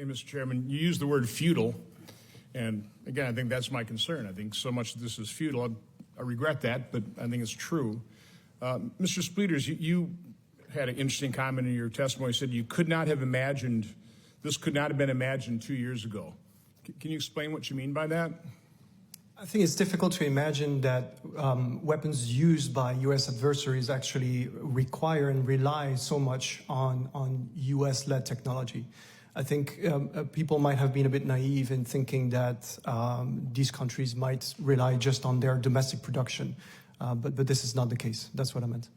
Hey, Mr. Chairman, you used the word futile, and again, I think that's my concern. I think so much of this is futile. I regret that, but I think it's true. Mr. Spleeters, you had an interesting comment in your testimony. You said you could not have imagined, this could not have been imagined 2 years ago. Can you explain what you mean by that? I think it's difficult to imagine that weapons used by U.S. adversaries actually require and rely so much on U.S.-led technology. I think people might have been a bit naive in thinking that these countries might rely just on their domestic production, but this is not the case. That's what I meant.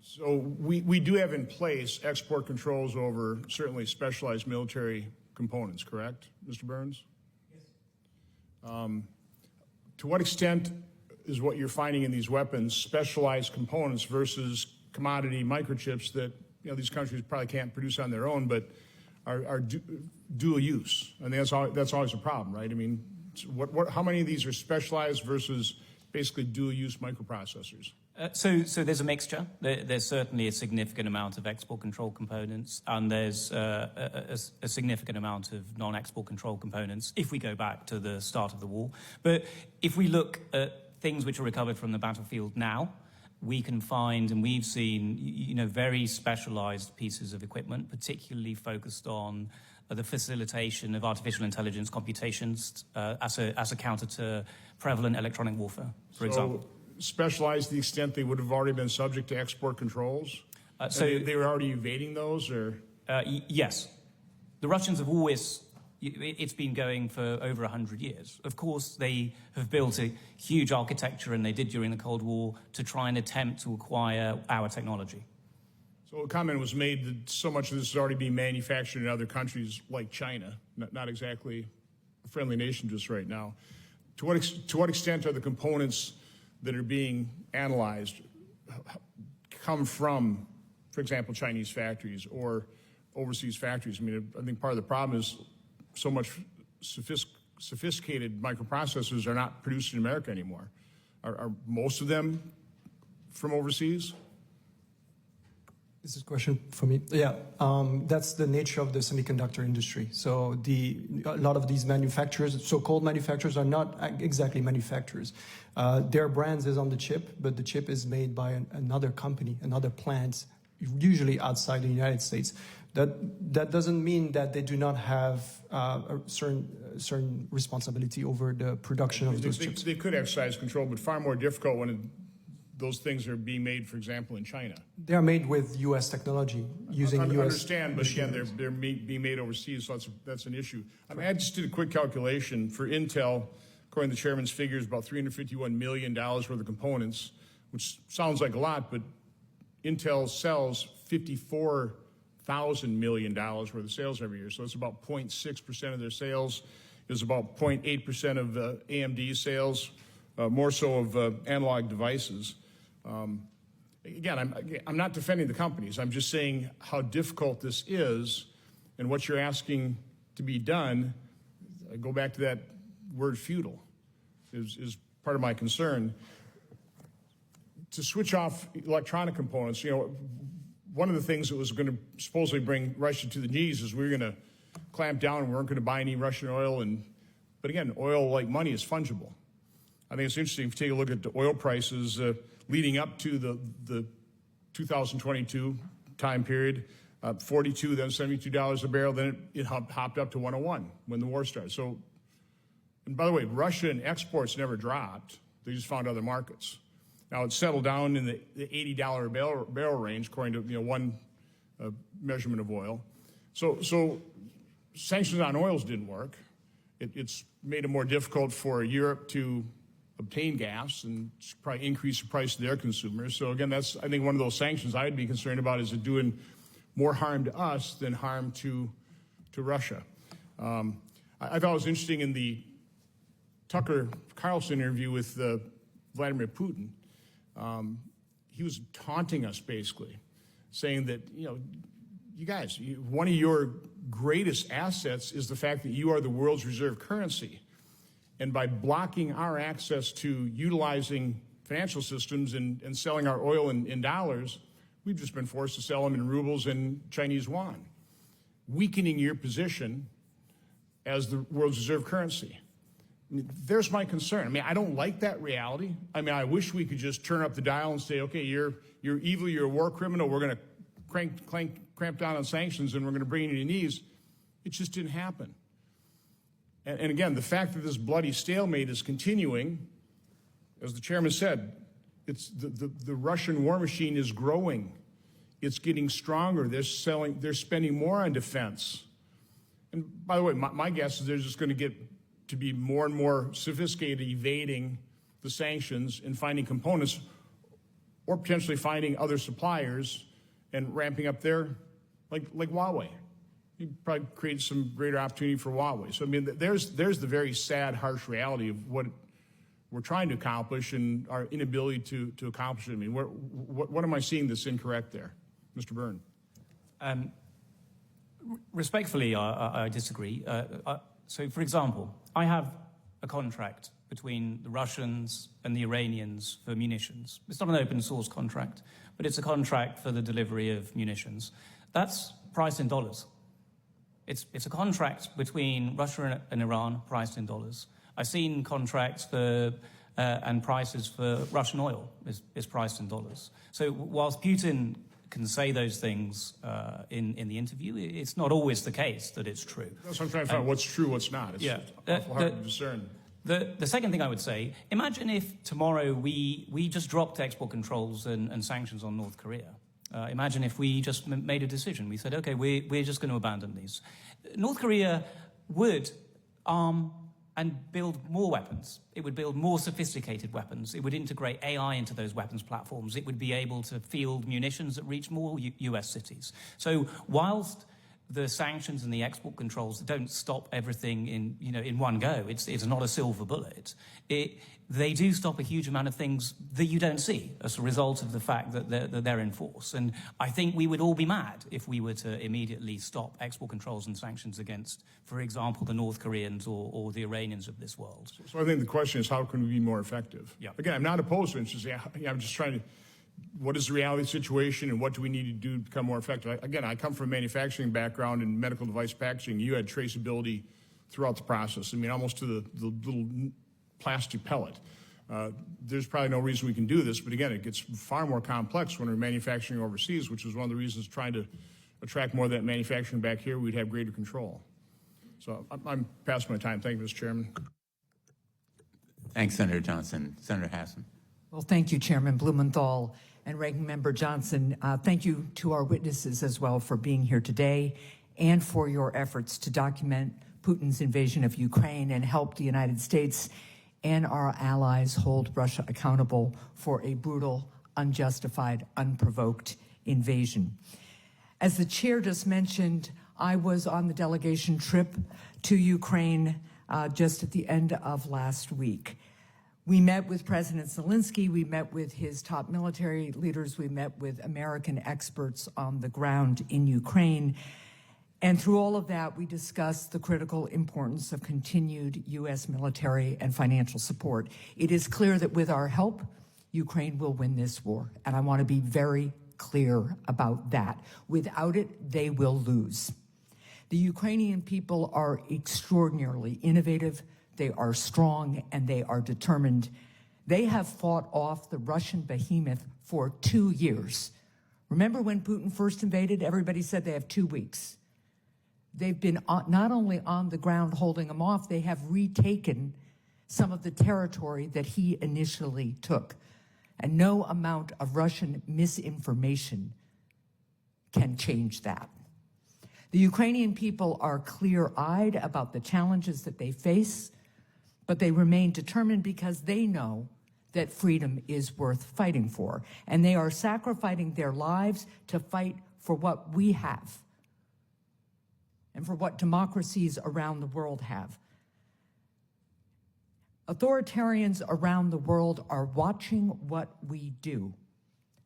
So we do have in place export controls over certainly specialized military components, correct, Mr. Burns? Yes. To what extent is what you're finding in these weapons specialized components versus commodity microchips that these countries probably can't produce on their own, but are dual use? I think that's always a problem, right? I mean, how many of these are specialized versus basically dual use microprocessors? So there's a mixture. There's certainly a significant amount of export control components, and there's a significant amount of non-export control components if we go back to the start of the war. But if we look at things which are recovered from the battlefield now, we can find, and we've seen, very specialized pieces of equipment, particularly focused on the facilitation of artificial intelligence computations as a counter to prevalent electronic warfare, for example. Specialized to the extent they would have already been subject to export controls? So they were already evading those, or? Yes. The Russians have always, it's been going for over 100 years. Of course, they have built a huge architecture, and they did during the Cold War, to try and attempt to acquire our technology. So a comment was made that so much of this is already being manufactured in other countries like China, not exactly a friendly nation just right now. To what extent are the components that are being analyzed come from, for example, Chinese factories or overseas factories? I mean, I think part of the problem is so much sophisticated microprocessors are not produced in America anymore. Are most of them from overseas? This is a question for me. Yeah, that's the nature of the semiconductor industry. So a lot of these manufacturers, so-called manufacturers, are not exactly manufacturers. Their brands is on the chip, but the chip is made by another company, another plant, usually outside the United States. That doesn't mean that they do not have a certain responsibility over the production of those chips. They could exercise control, but far more difficult when those things are being made, for example, in China. They are made with U.S. technology, using U.S. I understand, but again, they're being made overseas, so that's an issue. I just did a quick calculation for Intel. According to the chairman's figures, about $351 million worth of components, which sounds like a lot, but Intel sells $54,000 million worth of sales every year. So it's about 0.6% of their sales. It's about 0.8% of AMD's sales, more so of analog devices. Again, I'm not defending the companies. I'm just saying how difficult this is and what you're asking to be done. I go back to that word futile is part of my concern. To switch off electronic components, one of the things that was going to supposedly bring Russia to the knees is we were going to clamp down and we weren't going to buy any Russian oil. But again, oil, like money, is fungible. I think it's interesting if you take a look at the oil prices leading up to the 2022 time period, 42, then $72 a barrel, then it hopped up to 101 when the war started. So, and by the way, Russian exports never dropped. They just found other markets. Now it's settled down in the $80 a barrel range, according to one measurement of oil. So sanctions on oils didn't work. It's made it more difficult for Europe to obtain gas and probably increase the price to their consumers. So again, that's, I think, one of those sanctions I'd be concerned about, is it doing more harm to us than harm to Russia. I thought it was interesting in the Tucker Carlson interview with Vladimir Putin. He was taunting us, basically, saying that, you guys, one of your greatest assets is the fact that you are the world's reserve currency. And by blocking our access to utilizing financial systems and selling our oil in dollars, we've just been forced to sell them in rubles and Chinese yuan. weakening your position as the world's reserve currency. I mean, there's my concern. I mean, I don't like that reality. I mean, I wish we could just turn up the dial and say, okay, you're evil, you're a war criminal, we're going to cramp down on sanctions, and we're going to bring you to your knees. It just didn't happen. And again, the fact that this bloody stalemate is continuing, as the chairman said, it's the Russian war machine is growing. It's getting stronger. They're spending more on defense. And by the way, my guess is they're just going to get to be more and more sophisticated, evading the sanctions and finding components, or potentially finding other suppliers and ramping up their, like Huawei. You probably create some greater opportunity for Huawei. So I mean, there's the very sad, harsh reality of what we're trying to accomplish and our inability to accomplish it. I mean, what am I seeing that's incorrect there, Mr. Byrne? Respectfully, I disagree. So, for example, I have a contract between the Russians and the Iranians for munitions. It's not an open source contract, but it's a contract for the delivery of munitions. That's priced in dollars. It's a contract between Russia and Iran priced in dollars. I've seen contracts for and prices for Russian oil is priced in dollars. So whilst Putin can say those things in the interview, it's not always the case that it's true. That's what I'm trying to find out what's true, what's not. It's awful hard to discern. The second thing I would say, imagine if tomorrow we just dropped export controls and sanctions on North Korea. Imagine if we just made a decision. We said, okay, we're just going to abandon these. North Korea would arm and build more weapons. It would build more sophisticated weapons. It would integrate AI into those weapons platforms. It would be able to field munitions that reach more US cities. So whilst the sanctions and the export controls don't stop everything in one go, it's not a silver bullet. They do stop a huge amount of things that you don't see as a result of the fact that they're in force. And I think we would all be mad if we were to immediately stop export controls and sanctions against, for example, the North Koreans or the Iranians of this world. So I think the question is, how can we be more effective? Yeah. Again, I'm not opposed to it. I'm just trying to, what is the reality situation and what do we need to do to become more effective? Again, I come from a manufacturing background in medical device packaging. You had traceability throughout the process. I mean, almost to the little plastic pellet. There's probably no reason we can do this, but again, it gets far more complex when we're manufacturing overseas, which is one of the reasons trying to attract more of that manufacturing back here, we'd have greater control. So I'm past my time. Thank you, Mr. Chairman. Thanks, Senator Johnson. Senator Hassan. Well, thank you, Chairman Blumenthal and Ranking Member Johnson. Thank you to our witnesses as well for being here today and for your efforts to document Putin's invasion of Ukraine and help the United States and our allies hold Russia accountable for a brutal, unjustified, unprovoked invasion. As the chair just mentioned, I was on the delegation trip to Ukraine just at the end of last week. We met with President Zelensky, we met with his top military leaders, we met with American experts on the ground in Ukraine. And through all of that, we discussed the critical importance of continued U.S. military and financial support. It is clear that with our help, Ukraine will win this war. And I want to be very clear about that. Without it, they will lose. The Ukrainian people are extraordinarily innovative, they are strong, and they are determined. They have fought off the Russian behemoth for 2 years. Remember when Putin first invaded? Everybody said they have 2 weeks. They've been not only on the ground holding them off, they have retaken some of the territory that he initially took. And no amount of Russian misinformation can change that. The Ukrainian people are clear-eyed about the challenges that they face, but they remain determined because they know that freedom is worth fighting for. And they are sacrificing their lives to fight for what we have and for what democracies around the world have. Authoritarians around the world are watching what we do.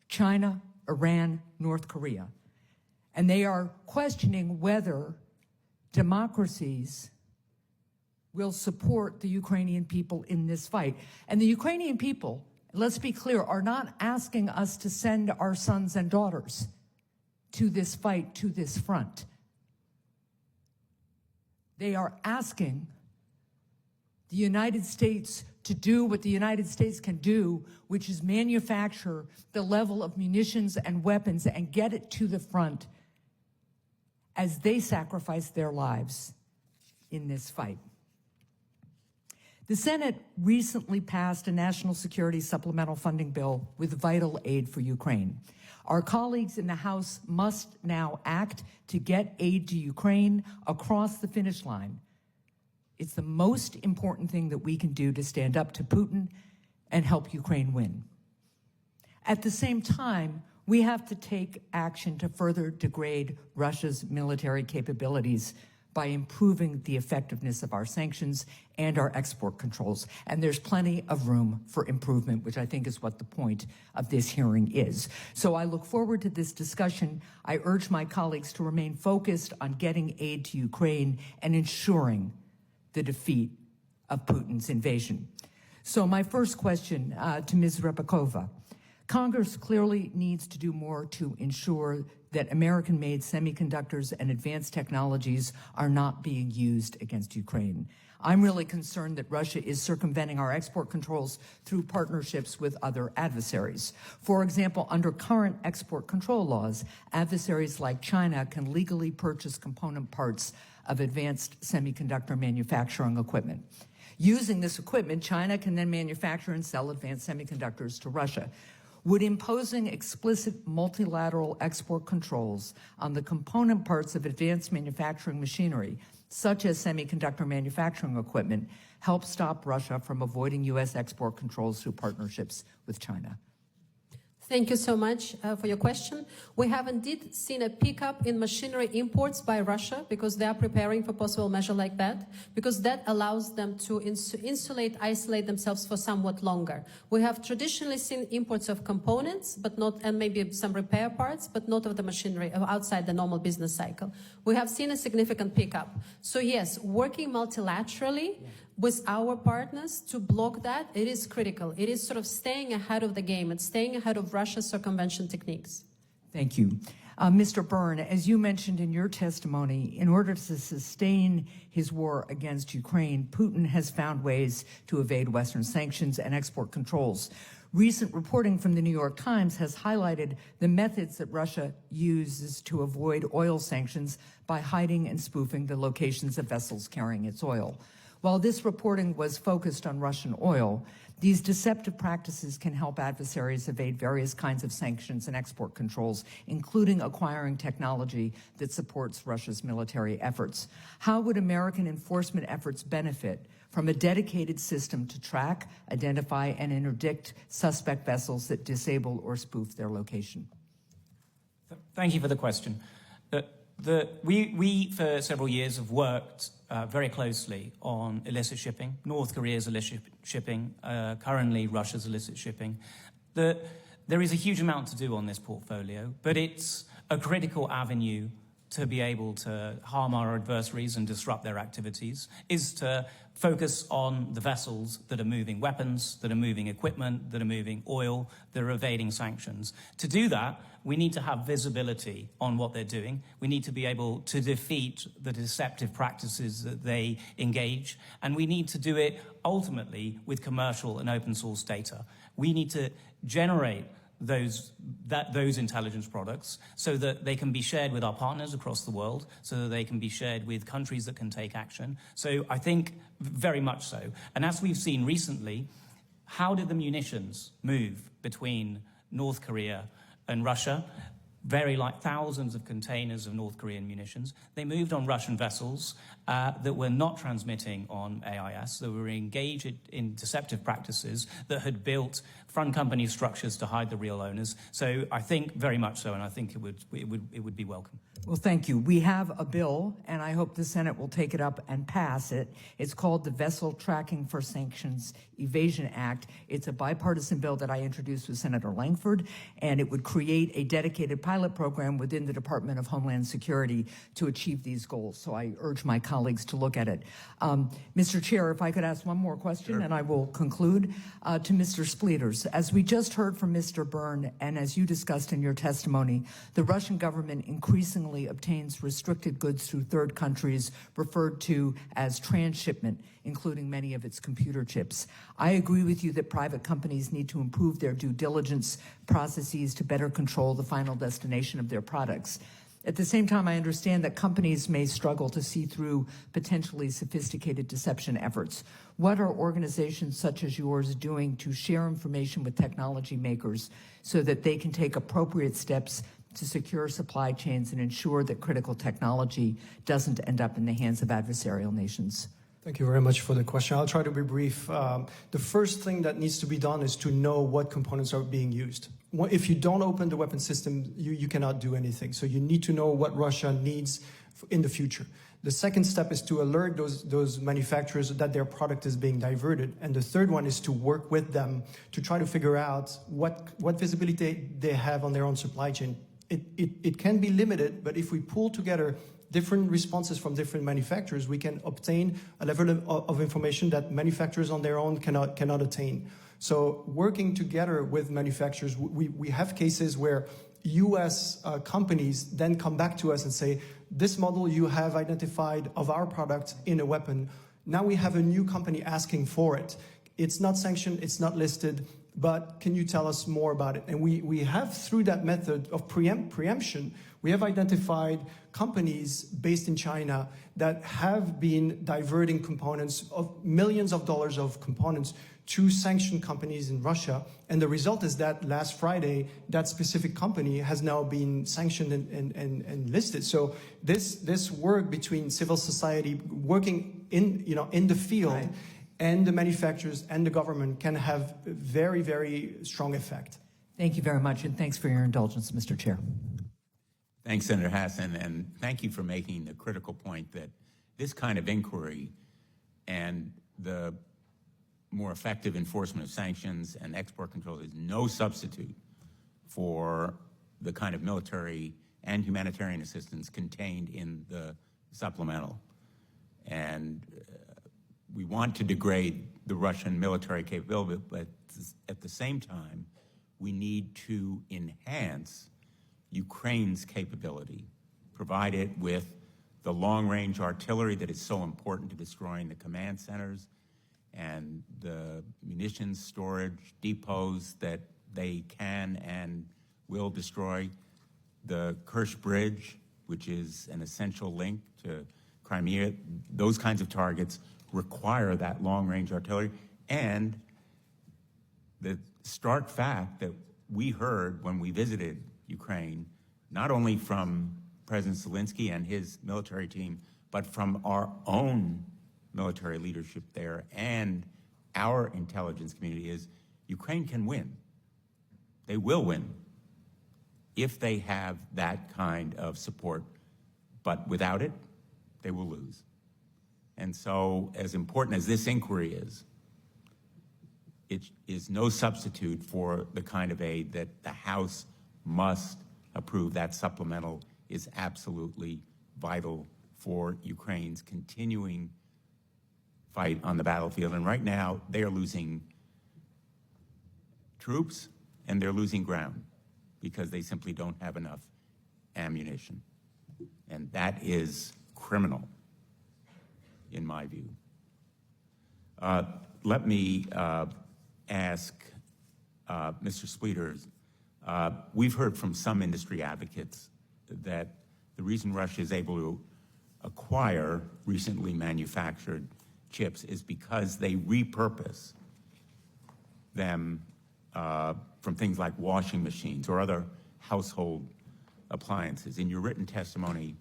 China, Iran, North Korea. And they are questioning whether democracies will support the Ukrainian people in this fight. And the Ukrainian people, let's be clear, are not asking us to send our sons and daughters to this fight, to this front. They are asking the United States to do what the United States can do, which is manufacture the level of munitions and weapons and get it to the front as they sacrifice their lives in this fight. The Senate recently passed a national security supplemental funding bill with vital aid for Ukraine. Our colleagues in the House must now act to get aid to Ukraine across the finish line. It's the most important thing that we can do to stand up to Putin and help Ukraine win. At the same time, we have to take action to further degrade Russia's military capabilities by improving the effectiveness of our sanctions and our export controls. And there's plenty of room for improvement, which I think is what the point of this hearing is. So I look forward to this discussion. I urge my colleagues to remain focused on getting aid to Ukraine and ensuring the defeat of Putin's invasion. So my first question to Ms. Repakova. Congress clearly needs to do more to ensure that American-made semiconductors and advanced technologies are not being used against Ukraine. I'm really concerned that Russia is circumventing our export controls through partnerships with other adversaries. For example, under current export control laws, adversaries like China can legally purchase component parts of advanced semiconductor manufacturing equipment. Using this equipment, China can then manufacture and sell advanced semiconductors to Russia. Would imposing explicit multilateral export controls on the component parts of advanced manufacturing machinery, such as semiconductor manufacturing equipment, help stop Russia from avoiding U.S. export controls through partnerships with China? Thank you so much for your question. We have indeed seen a pickup in machinery imports by Russia because they are preparing for possible measure like that, because that allows them to insulate, isolate themselves for somewhat longer. We have traditionally seen imports of components, but not, and maybe some repair parts, but not of the machinery outside the normal business cycle. We have seen a significant pickup. So yes, working multilaterally with our partners to block that, it is critical. It is sort of staying ahead of the game. It's staying ahead of Russia's circumvention techniques. Thank you. Mr. Byrne, as you mentioned in your testimony, in order to sustain his war against Ukraine, Putin has found ways to evade Western sanctions and export controls. Recent reporting from the New York Times has highlighted the methods that Russia uses to avoid oil sanctions by hiding and spoofing the locations of vessels carrying its oil. While this reporting was focused on Russian oil, these deceptive practices can help adversaries evade various kinds of sanctions and export controls, including acquiring technology that supports Russia's military efforts. How would American enforcement efforts benefit from a dedicated system to track, identify, and interdict suspect vessels that disable or spoof their location? Thank you for the question. We for several years, have worked very closely on illicit shipping, North Korea's illicit shipping, currently Russia's illicit shipping. There is a huge amount to do on this portfolio, but it's a critical avenue to be able to harm our adversaries and disrupt their activities, is to focus on the vessels that are moving weapons, that are moving equipment, that are moving oil, that are evading sanctions. To do that, we need to have visibility on what they're doing. We need to be able to defeat the deceptive practices that they engage, and we need to do it ultimately with commercial and open source data. We need to generate those intelligence products so that they can be shared with our partners across the world, so that they can be shared with countries that can take action. So I think very much so. And as we've seen recently, how did the munitions move between North Korea and Russia? Very like thousands of containers of North Korean munitions. They moved on Russian vessels that were not transmitting on AIS, that were engaged in deceptive practices, that had built front company structures to hide the real owners. So I think very much so, and I think it would be welcome. Well, thank you. We have a bill, and I hope the Senate will take it up and pass it. It's called the Vessel Tracking for Sanctions Evasion Act. It's a bipartisan bill that I introduced with Senator Langford, and it would create a dedicated pilot program within the Department of Homeland Security to achieve these goals. So I urge my colleagues to look at it. Mr. Chair, if I could ask one more question, and I will conclude to Mr. Spleeters. As we just heard from Mr. Byrne, and as you discussed in your testimony, the Russian government increasingly obtains restricted goods through third countries referred to as transshipment, including many of its computer chips. I agree with you that private companies need to improve their due diligence processes to better control the final destination of their products. At the same time, I understand that companies may struggle to see through potentially sophisticated deception efforts. What are organizations such as yours doing to share information with technology makers so that they can take appropriate steps to secure supply chains and ensure that critical technology doesn't end up in the hands of adversarial nations? Thank you very much for the question. I'll try to be brief. The first thing that needs to be done is to know what components are being used. If you don't open the weapon system, you cannot do anything. So you need to know what Russia needs in the future. The second step is to alert those manufacturers that their product is being diverted. And the third one is to work with them to try to figure out what visibility they have on their own supply chain. It can be limited, but if we pull together different responses from different manufacturers, we can obtain a level of information that manufacturers on their own cannot attain. So working together with manufacturers, we have cases where US companies then come back to us and say, this model you have identified of our product in a weapon, now we have a new company asking for it. It's not sanctioned, it's not listed, but can you tell us more about it? And we have, through that method of preemption, we have identified companies based in China that have been diverting components of millions of dollars of components to sanctioned companies in Russia. And the result is that last Friday, that specific company has now been sanctioned and listed. So this work between civil society working in the field, right, and the manufacturers and the government can have a very, very strong effect. Thank you very much, and thanks for your indulgence, Mr. Chair. Thanks, Senator Hassan, and thank you for making the critical point that this kind of inquiry and the more effective enforcement of sanctions and export control is no substitute for the kind of military and humanitarian assistance contained in the supplemental. And we want to degrade the Russian military capability, but at the same time, we need to enhance Ukraine's capability, provide it with the long-range artillery that is so important to destroying the command centers and the munitions storage depots that they can and will destroy, the Kerch Bridge, which is an essential link to Crimea. Those kinds of targets require that long-range artillery. And the stark fact that we heard when we visited Ukraine, not only from President Zelensky and his military team, but from our own military leadership there and our intelligence community, is Ukraine can win. They will win if they have that kind of support, but without it, they will lose. And so, as important as this inquiry is, it is no substitute for the kind of aid that the House must approve. That supplemental is absolutely vital for Ukraine's continuing fight on the battlefield. And right now, they are losing troops and they're losing ground because they simply don't have enough ammunition. And that is criminal, in my view. Let me ask Mr. Spleeters, we've heard from some industry advocates that the reason Russia is able to acquire recently manufactured chips is because they repurpose them from things like washing machines or other household appliances. In your written testimony,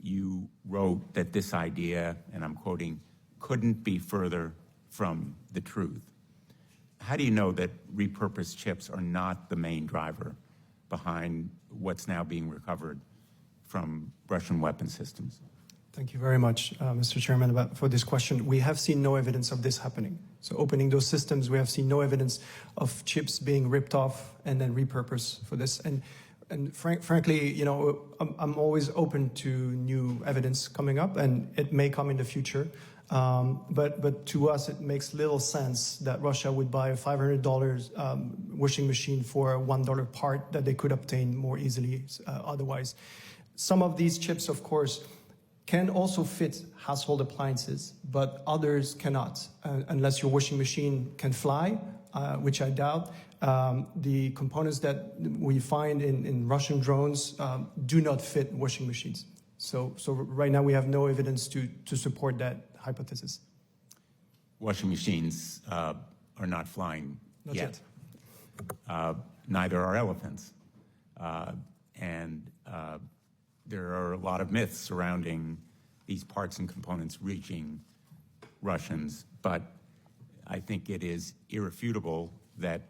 you wrote that this idea, and I'm quoting, couldn't be further from the truth. How do you know that repurposed chips are not the main driver behind what's now being recovered from Russian weapon systems? Thank you very much, Mr. Chairman, for this question. We have seen no evidence of this happening. So opening those systems, we have seen no evidence of chips being ripped off and then repurposed for this. And and frankly, you know, I'm always open to new evidence coming up, and it may come in the future. But to us, it makes little sense that Russia would buy a $500 washing machine for a $1 part that they could obtain more easily otherwise. Some of these chips, of course, can also fit household appliances, but others cannot, unless your washing machine can fly, which I doubt. The components that we find in Russian drones do not fit washing machines. So right now we have no evidence to support that hypothesis. Washing machines are not flying Not yet. yet. Neither are elephants. And there are a lot of myths surrounding these parts and components reaching Russians, but I think it is irrefutable that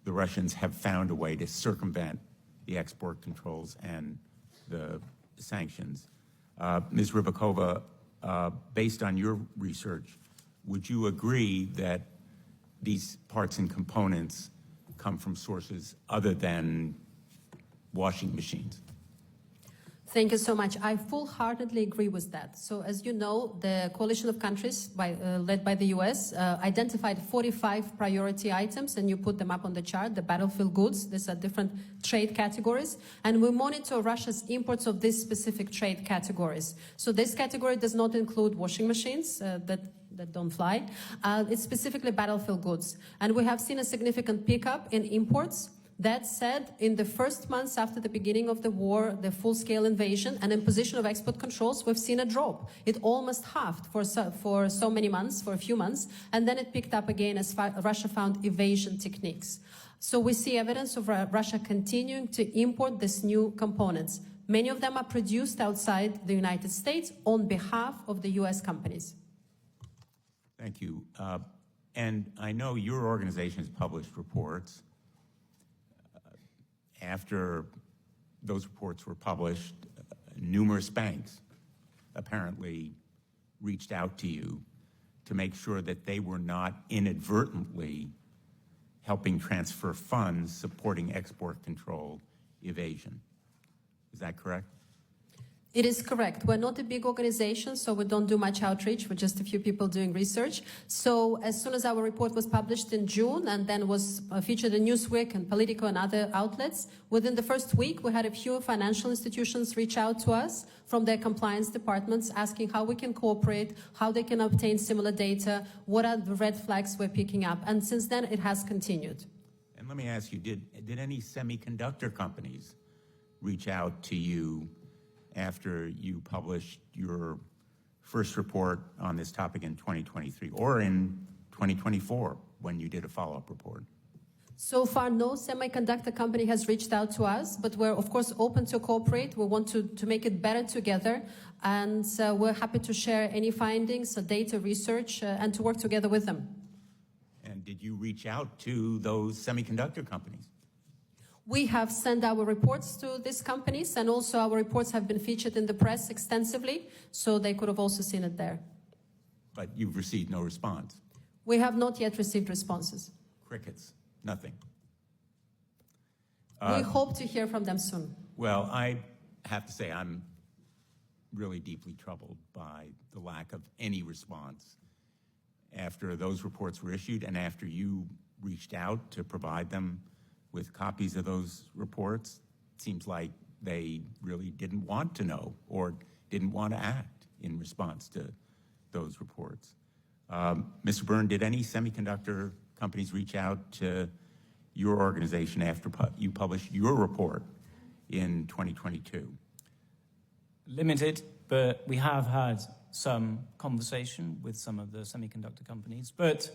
the Russians have found a way to circumvent the export controls and the sanctions. Ms. Rybakova, based on your research, would you agree that these parts and components come from sources other than washing machines? Thank you so much. I full-heartedly agree with that. So as you know, the coalition of countries led by the US identified 45 priority items, and you put them up on the chart, the battlefield goods. These are different trade categories. And we monitor Russia's imports of these specific trade categories. So this category does not include washing machines that don't fly. It's specifically battlefield goods. And we have seen a significant pickup in imports. That said, in the first months after the beginning of the war, the full-scale invasion and imposition of export controls, we've seen a drop. It almost halved for so many months, for a few months, and then it picked up again as Russia found evasion techniques. So we see evidence of Russia continuing to import these new components. Many of them are produced outside the United States on behalf of the US companies. Thank you. And I know your organization has published reports. After those reports were published, numerous banks apparently reached out to you to make sure that they were not inadvertently helping transfer funds supporting export control evasion. Is that correct? It is correct. We're not a big organization, so we don't do much outreach. We're just a few people doing research. So as soon as our report was published in June and then was featured in Newsweek and Politico and other outlets, within the first week, we had a few financial institutions reach out to us from their compliance departments asking how we can cooperate, how they can obtain similar data, what are the red flags we're picking up. And since then, it has continued. And let me ask you, did any semiconductor companies reach out to you after you published your first report on this topic in 2023 or in 2024 when you did a follow-up report? So far, no semiconductor company has reached out to us, but we're, of course, open to cooperate. We want to make it better together, and we're happy to share any findings, data research, and to work together with them. And did you reach out to those semiconductor companies? We have sent our reports to these companies, and also our reports have been featured in the press extensively, so they could have also seen it there. But you've received no response? We have not yet received responses. Crickets, nothing. We hope to hear from them soon. Well, I have to say I'm really deeply troubled by the lack of any response after those reports were issued and after you reached out to provide them with copies of those reports. It seems like they really didn't want to know or didn't want to act in response to those reports. Mr. Byrne, did any semiconductor companies reach out to your organization after you published your report in 2022? Limited, but we have had some conversation with some of the semiconductor companies. But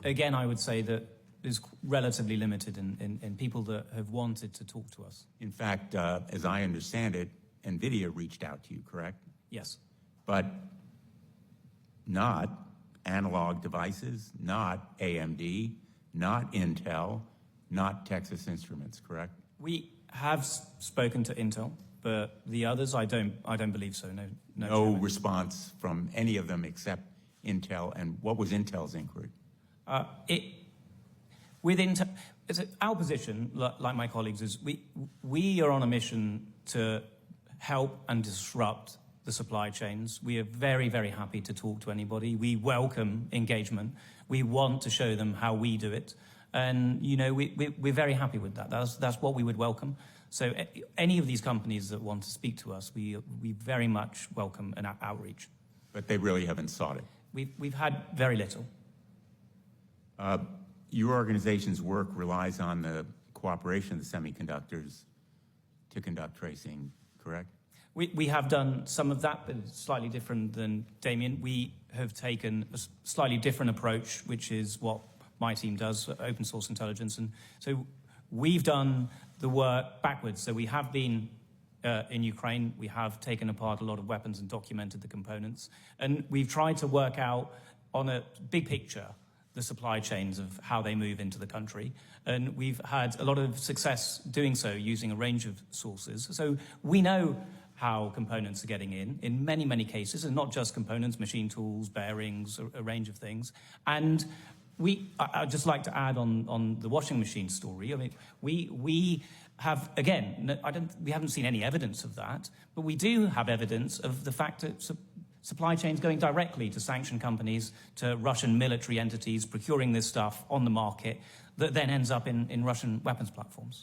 again, I would say that is relatively limited in people that have wanted to talk to us. In fact, as I understand it, NVIDIA reached out to you, correct? Yes. But not Analog Devices, not AMD, not Intel, not Texas Instruments, correct? We have spoken to Intel, but the others, I don't believe so. No No response from any of them except Intel. And what was Intel's inquiry? With Intel, our position, like my colleagues, is we are on a mission to help and disrupt the supply chains. We are very, very happy to talk to anybody. We welcome engagement. We want to show them how we do it. And, you know, we're very happy with that. That's what we would welcome. So any of these companies that want to speak to us, we very much welcome an outreach. But they really haven't sought it. We've had very little. Your organization's work relies on the cooperation of the semiconductors to conduct tracing, correct? We have done some of that, but it's slightly different than Damien. We have taken a slightly different approach, which is what my team does, open source intelligence. And so we've done the work backwards. So we have been in Ukraine. We have taken apart a lot of weapons and documented the components. And we've tried to work out on a big picture the supply chains of how they move into the country. And we've had a lot of success doing so using a range of sources. So we know how components are getting in many, many cases, and not just components, machine tools, bearings, a range of things. And I'd just like to add on the washing machine story. I mean, we have, again, we haven't seen any evidence of that, but we do have evidence of the fact that supply chains going directly to sanctioned companies, to Russian military entities, procuring this stuff on the market that then ends up in Russian weapons platforms.